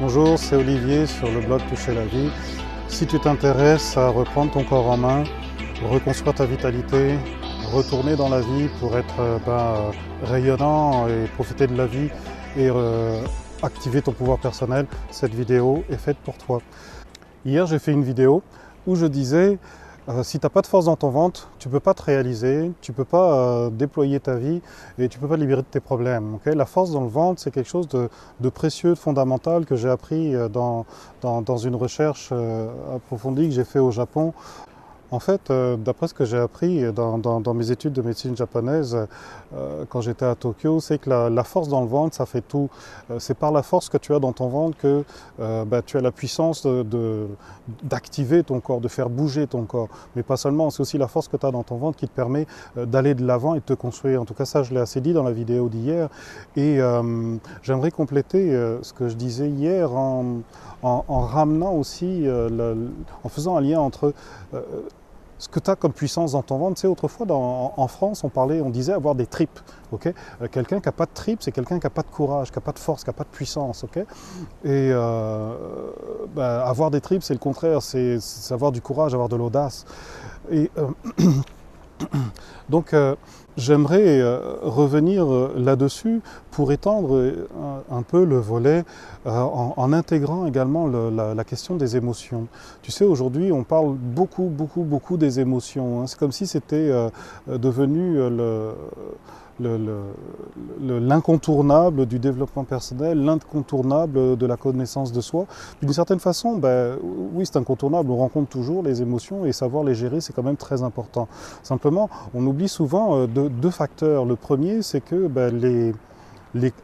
Bonjour, c'est Olivier sur le blog Toucher la vie. Si tu t'intéresses à reprendre ton corps en main, reconstruire ta vitalité, retourner dans la vie pour être rayonnant et profiter de la vie et activer ton pouvoir personnel, cette vidéo est faite pour toi. Hier, j'ai fait une vidéo où je disais si tu n'as pas de force dans ton ventre, tu ne peux pas te réaliser, tu ne peux pas déployer ta vie et tu ne peux pas te libérer de tes problèmes. Okay? La force dans le ventre, c'est quelque chose de précieux, de fondamental que j'ai appris dans une recherche approfondie que j'ai fait au Japon. En fait, d'après ce que j'ai appris dans mes études de médecine japonaise quand j'étais à Tokyo, c'est que la force dans le ventre, ça fait tout. C'est par la force que tu as dans ton ventre que tu as la puissance d'activer ton corps, de faire bouger ton corps. Mais pas seulement, c'est aussi la force que tu as dans ton ventre qui te permet d'aller de l'avant et de te construire. En tout cas, ça, je l'ai assez dit dans la vidéo d'hier. Et j'aimerais compléter ce que je disais hier en ramenant aussi, en faisant un lien entre ce que tu as comme puissance dans ton ventre. Tu sais, autrefois en France, on disait avoir des tripes. Okay, quelqu'un qui n'a pas de tripes, c'est quelqu'un qui n'a pas de courage, qui n'a pas de force, qui n'a pas de puissance. Okay, et avoir des tripes, c'est le contraire, c'est avoir du courage, avoir de l'audace. Et donc, j'aimerais revenir là-dessus pour étendre un peu le volet en intégrant également la question des émotions. Tu sais, aujourd'hui, on parle beaucoup des émotions. Hein. C'est comme si c'était devenu l'incontournable du développement personnel, l'incontournable de la connaissance de soi. D'une certaine façon, oui, c'est incontournable, on rencontre toujours les émotions et savoir les gérer, c'est quand même très important. Simplement, on oublie souvent deux facteurs. Le premier, c'est que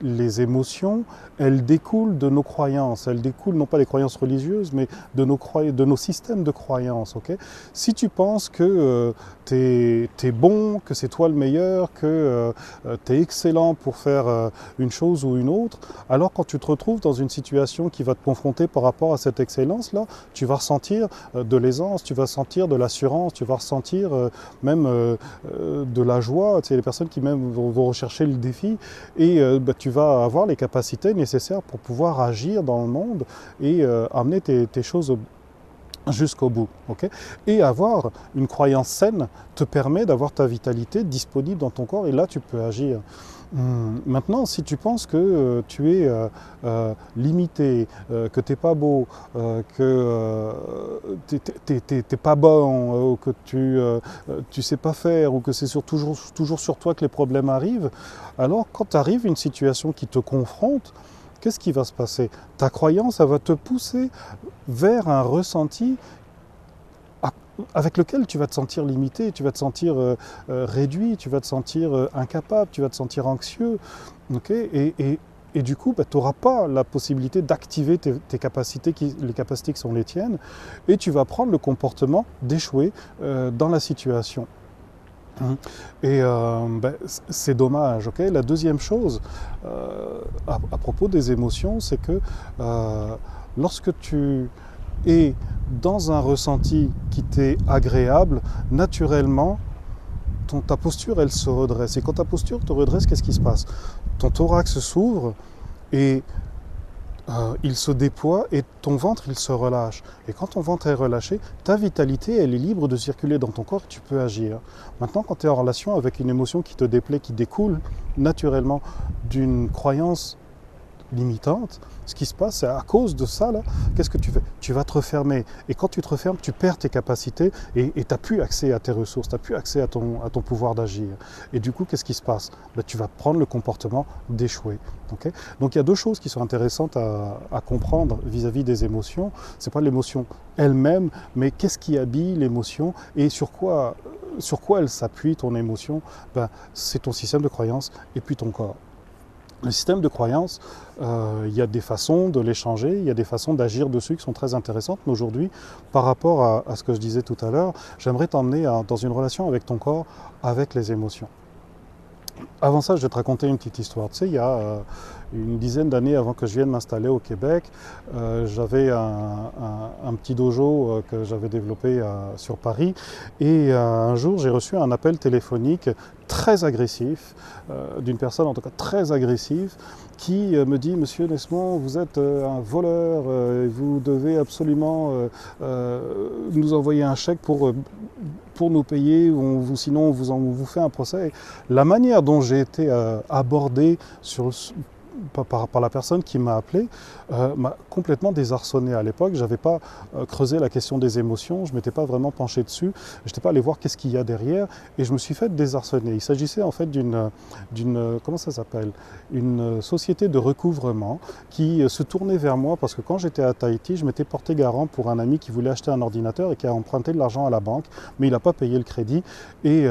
les émotions, elles découlent de nos croyances. Elles découlent non pas des croyances religieuses, mais de nos systèmes de croyances. Okay? Si tu penses que tu es bon, que c'est toi le meilleur, que tu es excellent pour faire une chose ou une autre, alors quand tu te retrouves dans une situation qui va te confronter par rapport à cette excellence-là, tu vas ressentir de l'aisance, tu vas sentir de l'assurance, tu vas ressentir même de la joie. Tu sais, les personnes qui même vont rechercher le défi et tu vas avoir les capacités nécessaires pour pouvoir agir dans le monde et amener tes choses jusqu'au bout. Okay? Et avoir une croyance saine te permet d'avoir ta vitalité disponible dans ton corps et là tu peux agir. Maintenant, si tu penses que tu es limité, que tu n'es pas beau, que tu n'es pas bon, que tu sais pas faire, ou que c'est toujours sur toi que les problèmes arrivent, alors quand arrive une situation qui te confronte, qu'est-ce qui va se passer? Ta croyance, elle va te pousser vers un ressenti avec lequel tu vas te sentir limité, tu vas te sentir réduit, tu vas te sentir incapable, tu vas te sentir anxieux. Okay? Et du coup, tu n'auras pas la possibilité d'activer tes capacités, les capacités qui sont les tiennes, et tu vas prendre le comportement d'échouer dans la situation. Et c'est dommage. Okay? La deuxième chose, à propos des émotions, c'est que lorsque tu es dans un ressenti qui t'est agréable, naturellement, ta posture, elle se redresse. Et quand ta posture te redresse, qu'est-ce qui se passe? Ton thorax s'ouvre et il se déploie et ton ventre, il se relâche. Et quand ton ventre est relâché, ta vitalité, elle est libre de circuler dans ton corps et tu peux agir. Maintenant, quand tu es en relation avec une émotion qui te déplaît, qui découle naturellement d'une croyance limitante, ce qui se passe, c'est à cause de ça, là, qu'est-ce que tu fais? Tu vas te refermer. Et quand tu te refermes, tu perds tes capacités et tu n'as plus accès à tes ressources, tu n'as plus accès à ton pouvoir d'agir. Et du coup, qu'est-ce qui se passe? Tu vas prendre le comportement d'échouer. Okay? Donc il y a deux choses qui sont intéressantes à comprendre vis-à-vis des émotions. Ce n'est pas l'émotion elle-même, mais qu'est-ce qui habille l'émotion et sur quoi elle s'appuie, ton émotion? C'est ton système de croyance et puis ton corps. Le système de croyance, il y a des façons de l'échanger, il y a des façons d'agir dessus qui sont très intéressantes. Mais aujourd'hui, par rapport à ce que je disais tout à l'heure, j'aimerais t'emmener dans une relation avec ton corps, avec les émotions. Avant ça, je vais te raconter une petite histoire. Tu sais, il y a une dizaine d'années avant que je vienne m'installer au Québec, j'avais un petit dojo que j'avais développé sur Paris. Et un jour, j'ai reçu un appel téléphonique très agressif, d'une personne en tout cas très agressive, qui me dit: Monsieur Nesmond, vous êtes un voleur, vous devez absolument nous envoyer un chèque pour nous payer, sinon on vous fait un procès. Et la manière dont j'ai été abordé par la personne qui m'a appelé m'a complètement désarçonné. À l'époque, je n'avais pas creusé la question des émotions, je ne m'étais pas vraiment penché dessus, je n'étais pas allé voir qu'est-ce qu'il y a derrière, et je me suis fait désarçonner. Il s'agissait en fait comment ça s'appelle, une société de recouvrement qui se tournait vers moi parce que quand j'étais à Tahiti, je m'étais porté garant pour un ami qui voulait acheter un ordinateur et qui a emprunté de l'argent à la banque, mais il n'a pas payé le crédit. Et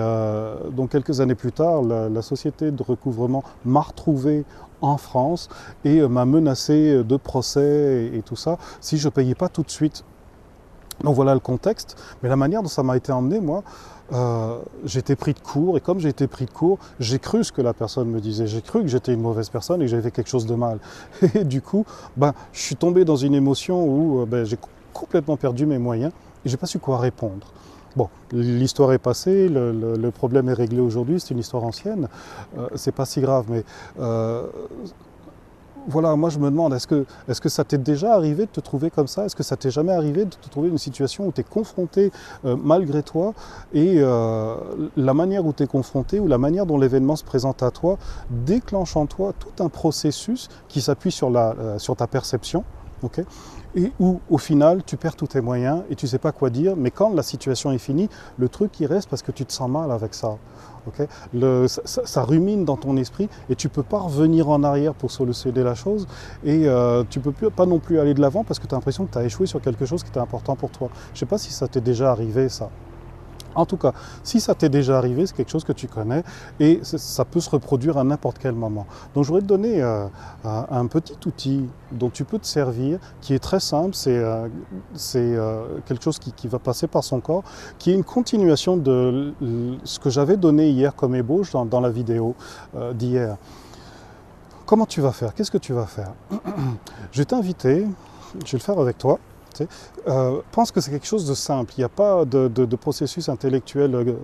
donc quelques années plus tard, la société de recouvrement m'a retrouvé en France et m'a menacé de procès et tout ça si je ne payais pas tout de suite. Donc voilà le contexte, mais la manière dont ça m'a été emmené, moi, j'ai été pris de court, et comme j'ai été pris de court, j'ai cru ce que la personne me disait, j'ai cru que j'étais une mauvaise personne et que j'avais fait quelque chose de mal. Et du coup, je suis tombé dans une émotion où j'ai complètement perdu mes moyens et j'ai pas su quoi répondre. Bon, l'histoire est passée, le problème est réglé aujourd'hui, c'est une histoire ancienne, c'est pas si grave, mais voilà, moi je me demande, est-ce que ça t'est déjà arrivé de te trouver comme ça? Est-ce que ça t'est jamais arrivé de te trouver dans une situation où tu es confronté malgré toi et la manière où tu es confronté ou la manière dont l'événement se présente à toi déclenche en toi tout un processus qui s'appuie sur ta perception, okay, et où au final tu perds tous tes moyens et tu ne sais pas quoi dire, mais quand la situation est finie, le truc qui reste parce que tu te sens mal avec ça. Okay, ça rumine dans ton esprit et tu ne peux pas revenir en arrière pour solutionner la chose et tu ne peux pas non plus aller de l'avant parce que tu as l'impression que tu as échoué sur quelque chose qui était important pour toi. Je ne sais pas si ça t'est déjà arrivé ça. En tout cas, si ça t'est déjà arrivé, c'est quelque chose que tu connais et ça peut se reproduire à n'importe quel moment. Donc je voudrais te donner un petit outil dont tu peux te servir, qui est très simple, c'est quelque chose qui va passer par son corps, qui est une continuation de ce que j'avais donné hier comme ébauche dans la vidéo d'hier. Comment tu vas faire? Qu'est-ce que tu vas faire? Je vais t'inviter, je vais le faire avec toi. Pense que c'est quelque chose de simple, il n'y a pas de processus intellectuel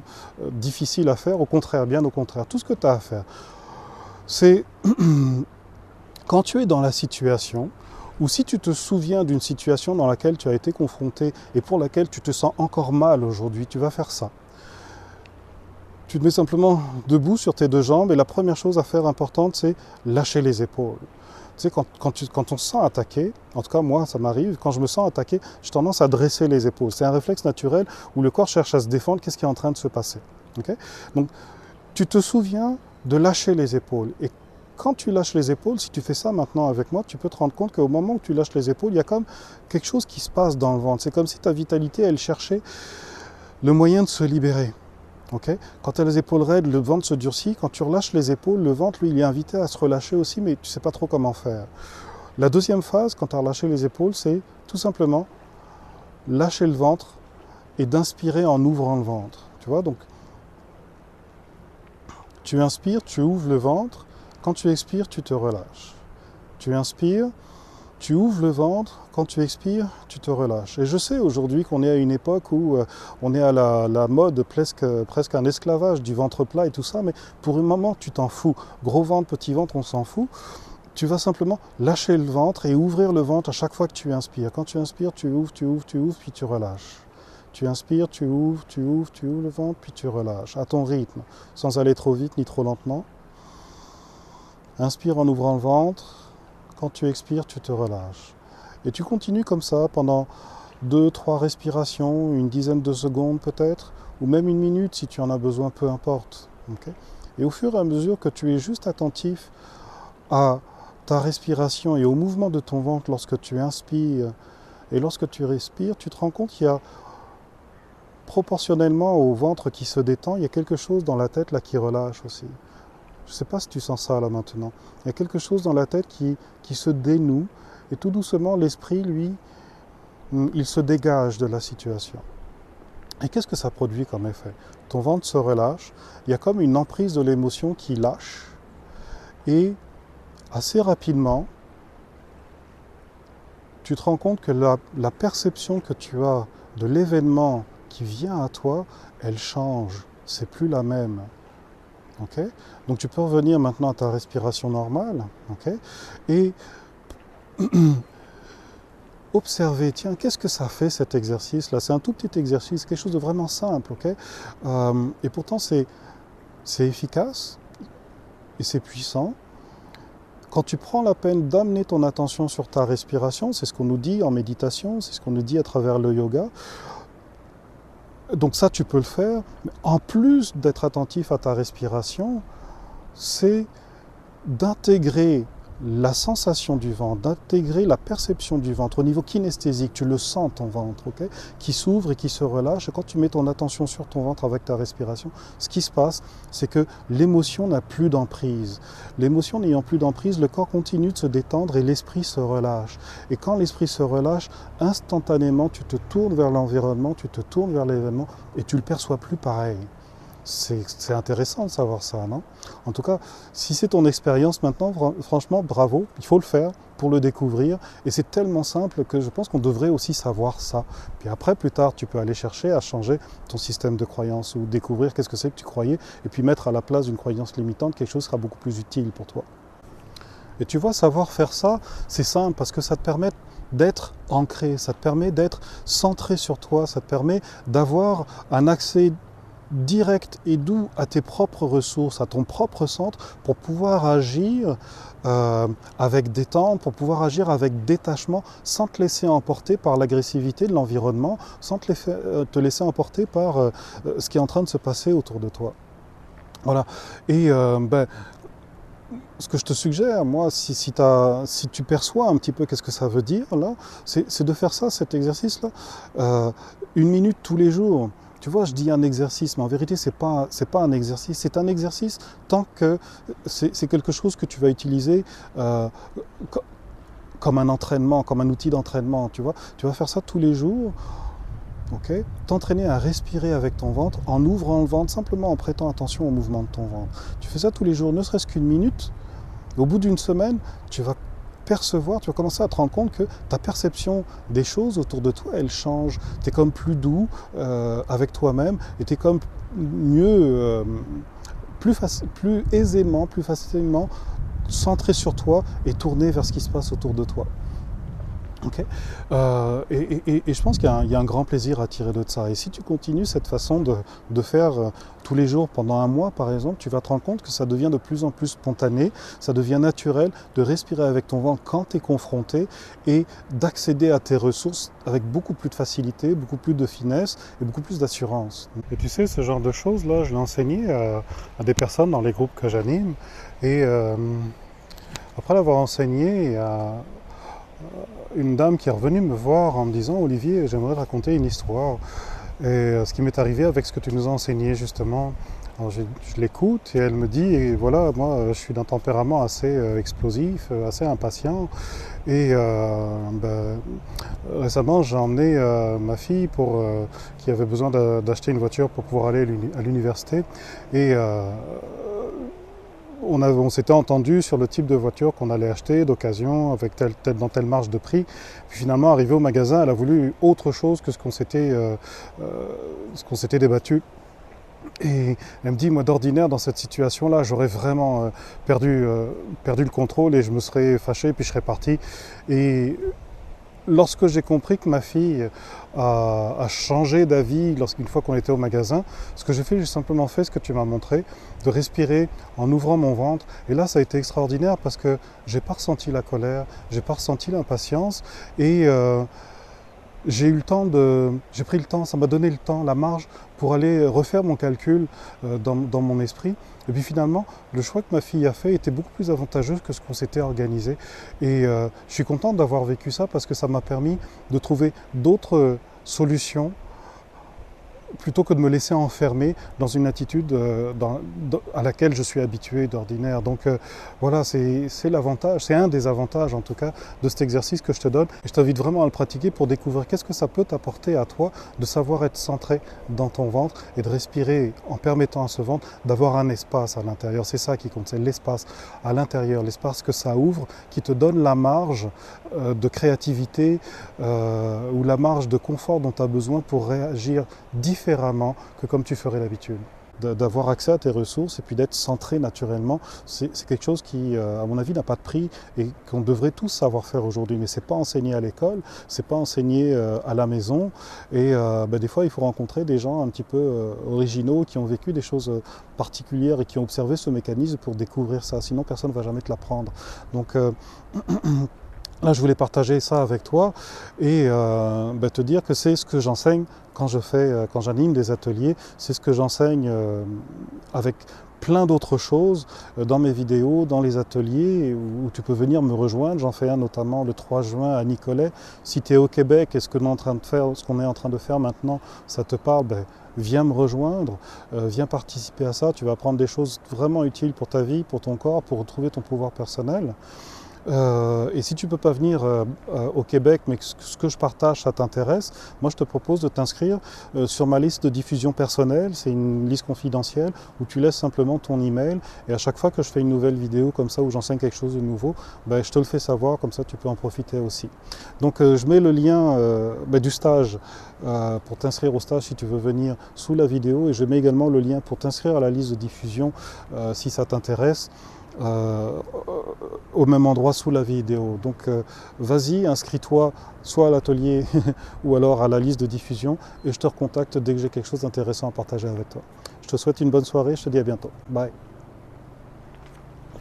difficile à faire, au contraire, bien au contraire. Tout ce que tu as à faire, c'est quand tu es dans la situation, ou si tu te souviens d'une situation dans laquelle tu as été confronté et pour laquelle tu te sens encore mal aujourd'hui, tu vas faire ça. Tu te mets simplement debout sur tes deux jambes et la première chose à faire importante, c'est lâcher les épaules. Tu sais, quand on se sent attaqué, en tout cas moi ça m'arrive, quand je me sens attaqué, j'ai tendance à dresser les épaules. C'est un réflexe naturel où le corps cherche à se défendre, qu'est-ce qui est en train de se passer. Okay? Donc tu te souviens de lâcher les épaules. Et quand tu lâches les épaules, si tu fais ça maintenant avec moi, tu peux te rendre compte qu'au moment où tu lâches les épaules, il y a comme quelque chose qui se passe dans le ventre. C'est comme si ta vitalité, elle cherchait le moyen de se libérer. Okay. Quand tu as les épaules raides, le ventre se durcit. Quand tu relâches les épaules, le ventre, lui, il est invité à se relâcher aussi, mais tu ne sais pas trop comment faire. La deuxième phase, quand tu as relâché les épaules, c'est tout simplement lâcher le ventre et d'inspirer en ouvrant le ventre. Tu vois, donc tu inspires, tu ouvres le ventre. Quand tu expires, tu te relâches. Tu inspires, tu ouvres le ventre, quand tu expires, tu te relâches. Et je sais aujourd'hui qu'on est à une époque où on est à la mode presque un esclavage du ventre plat et tout ça, mais pour un moment, tu t'en fous. Gros ventre, petit ventre, on s'en fout. Tu vas simplement lâcher le ventre et ouvrir le ventre à chaque fois que tu inspires. Quand tu inspires, tu ouvres, puis tu relâches. Tu inspires, tu ouvres le ventre, puis tu relâches, à ton rythme, sans aller trop vite ni trop lentement. Inspire en ouvrant le ventre. Quand tu expires, tu te relâches. Et tu continues comme ça pendant 2-3 respirations, une dizaine de secondes peut-être, ou même une minute si tu en as besoin, peu importe. Okay? Et au fur et à mesure que tu es juste attentif à ta respiration et au mouvement de ton ventre lorsque tu inspires et lorsque tu respires, tu te rends compte qu'il y a proportionnellement au ventre qui se détend, il y a quelque chose dans la tête là qui relâche aussi. Je ne sais pas si tu sens ça là maintenant. Il y a quelque chose dans la tête qui se dénoue et tout doucement l'esprit, lui, il se dégage de la situation. Et qu'est-ce que ça produit comme effet? Ton ventre se relâche, il y a comme une emprise de l'émotion qui lâche, et assez rapidement, tu te rends compte que la perception que tu as de l'événement qui vient à toi, elle change, c'est plus la même. Okay? Donc tu peux revenir maintenant à ta respiration normale, okay? Et observer, tiens, qu'est-ce que ça fait cet exercice-là? C'est un tout petit exercice, quelque chose de vraiment simple, okay? Et pourtant c'est efficace et c'est puissant. Quand tu prends la peine d'amener ton attention sur ta respiration, c'est ce qu'on nous dit en méditation, c'est ce qu'on nous dit à travers le yoga. Donc ça, tu peux le faire. Mais en plus d'être attentif à ta respiration, c'est d'intégrer la sensation du ventre, d'intégrer la perception du ventre au niveau kinesthésique. Tu le sens, ton ventre, okay, qui s'ouvre et qui se relâche. Et quand tu mets ton attention sur ton ventre avec ta respiration, ce qui se passe, c'est que l'émotion n'a plus d'emprise. L'émotion n'ayant plus d'emprise, le corps continue de se détendre et l'esprit se relâche. Et quand l'esprit se relâche, instantanément, tu te tournes vers l'environnement, tu te tournes vers l'événement et tu ne le perçois plus pareil. C'est intéressant de savoir ça, non? En tout cas, si c'est ton expérience maintenant, franchement, bravo, il faut le faire pour le découvrir. Et c'est tellement simple que je pense qu'on devrait aussi savoir ça. Puis après, plus tard, tu peux aller chercher à changer ton système de croyance ou découvrir qu'est-ce que c'est que tu croyais et puis mettre à la place d'une croyance limitante quelque chose qui sera beaucoup plus utile pour toi. Et tu vois, savoir faire ça, c'est simple parce que ça te permet d'être ancré, ça te permet d'être centré sur toi, ça te permet d'avoir un accès direct et doux à tes propres ressources, à ton propre centre, pour pouvoir agir avec détente, pour pouvoir agir avec détachement, sans te laisser emporter par l'agressivité de l'environnement, sans te laisser emporter par ce qui est en train de se passer autour de toi. Voilà. Et ce que je te suggère, moi, si tu perçois un petit peu qu'est-ce que ça veut dire, là, c'est de faire ça, cet exercice-là, 1 minute tous les jours. Tu vois, je dis un exercice, mais en vérité, c'est pas un exercice. C'est un exercice tant que c'est quelque chose que tu vas utiliser comme un entraînement, comme un outil d'entraînement. Tu vois, tu vas faire ça tous les jours. Okay? T'entraîner à respirer avec ton ventre en ouvrant le ventre, simplement en prêtant attention au mouvement de ton ventre. Tu fais ça tous les jours, ne serait-ce qu'1 minute. Au bout d'une semaine, tu vas percevoir, tu vas commencer à te rendre compte que ta perception des choses autour de toi, elle change. Tu es comme plus doux avec toi-même et tu es comme mieux, plus aisément, plus facilement centré sur toi et tourné vers ce qui se passe autour de toi. Okay. Et je pense qu'il y a un grand plaisir à tirer de ça. Et si tu continues cette façon de faire tous les jours pendant 1 mois, par exemple, tu vas te rendre compte que ça devient de plus en plus spontané, ça devient naturel de respirer avec ton ventre quand tu es confronté et d'accéder à tes ressources avec beaucoup plus de facilité, beaucoup plus de finesse et beaucoup plus d'assurance. Et tu sais, ce genre de choses-là, je l'ai enseigné à des personnes dans les groupes que j'anime. Et après l'avoir enseigné, il y a une dame qui est revenue me voir en me disant « Olivier, j'aimerais raconter une histoire. » Et ce qui m'est arrivé avec ce que tu nous as enseigné justement. Alors je l'écoute et elle me dit « Et voilà, moi je suis d'un tempérament assez explosif, assez impatient. Et récemment j'ai emmené ma fille qui avait besoin d'acheter une voiture pour pouvoir aller à l'université. Et on s'était entendu sur le type de voiture qu'on allait acheter d'occasion, avec dans telle marge de prix. Puis finalement, arrivée au magasin, elle a voulu autre chose que ce qu'on s'était débattu. Et elle me dit, moi d'ordinaire, dans cette situation-là, j'aurais vraiment perdu le contrôle et je me serais fâché, puis je serais parti. Et lorsque j'ai compris que ma fille a changé d'avis une fois qu'on était au magasin, ce que j'ai simplement fait ce que tu m'as montré, de respirer en ouvrant mon ventre. Et là, ça a été extraordinaire parce que j'ai pas ressenti la colère, j'ai pas ressenti l'impatience et j'ai pris le temps, ça m'a donné le temps, la marge pour aller refaire mon calcul dans mon esprit. Et puis finalement, le choix que ma fille a fait était beaucoup plus avantageux que ce qu'on s'était organisé. Et je suis content d'avoir vécu ça parce que ça m'a permis de trouver d'autres solutions plutôt que de me laisser enfermer dans une attitude à laquelle je suis habitué d'ordinaire. Donc voilà, c'est l'avantage, c'est un des avantages en tout cas de cet exercice que je te donne. Et je t'invite vraiment à le pratiquer pour découvrir qu'est-ce que ça peut t'apporter à toi de savoir être centré dans ton ventre et de respirer en permettant à ce ventre d'avoir un espace à l'intérieur. C'est ça qui compte, c'est l'espace à l'intérieur, l'espace que ça ouvre, qui te donne la marge de créativité ou la marge de confort dont tu as besoin pour réagir différemment que comme tu ferais d'habitude. D'avoir accès à tes ressources et puis d'être centré naturellement, c'est quelque chose qui, à mon avis, n'a pas de prix et qu'on devrait tous savoir faire aujourd'hui. Mais c'est pas enseigné à l'école, c'est pas enseigné à la maison. Et des fois, il faut rencontrer des gens un petit peu originaux qui ont vécu des choses particulières et qui ont observé ce mécanisme pour découvrir ça. Sinon, personne ne va jamais te l'apprendre. Donc là, je voulais partager ça avec toi et te dire que c'est ce que j'enseigne quand j'anime des ateliers, c'est ce que j'enseigne avec plein d'autres choses dans mes vidéos, dans les ateliers où tu peux venir me rejoindre. J'en fais un notamment le 3 juin à Nicolet. Si tu es au Québec et ce qu'on est en train de faire maintenant, ça te parle, viens me rejoindre, viens participer à ça. Tu vas apprendre des choses vraiment utiles pour ta vie, pour ton corps, pour retrouver ton pouvoir personnel. Et si tu ne peux pas venir au Québec, mais que ce que je partage, ça t'intéresse, moi je te propose de t'inscrire sur ma liste de diffusion personnelle. C'est une liste confidentielle où tu laisses simplement ton email et à chaque fois que je fais une nouvelle vidéo comme ça où j'enseigne quelque chose de nouveau, je te le fais savoir, comme ça tu peux en profiter aussi. Donc je mets le lien du stage pour t'inscrire au stage si tu veux venir sous la vidéo et je mets également le lien pour t'inscrire à la liste de diffusion si ça t'intéresse. Au même endroit sous la vidéo. Donc vas-y, inscris-toi soit à l'atelier ou alors à la liste de diffusion et je te recontacte dès que j'ai quelque chose d'intéressant à partager avec toi. Je te souhaite une bonne soirée, je te dis à bientôt. Bye.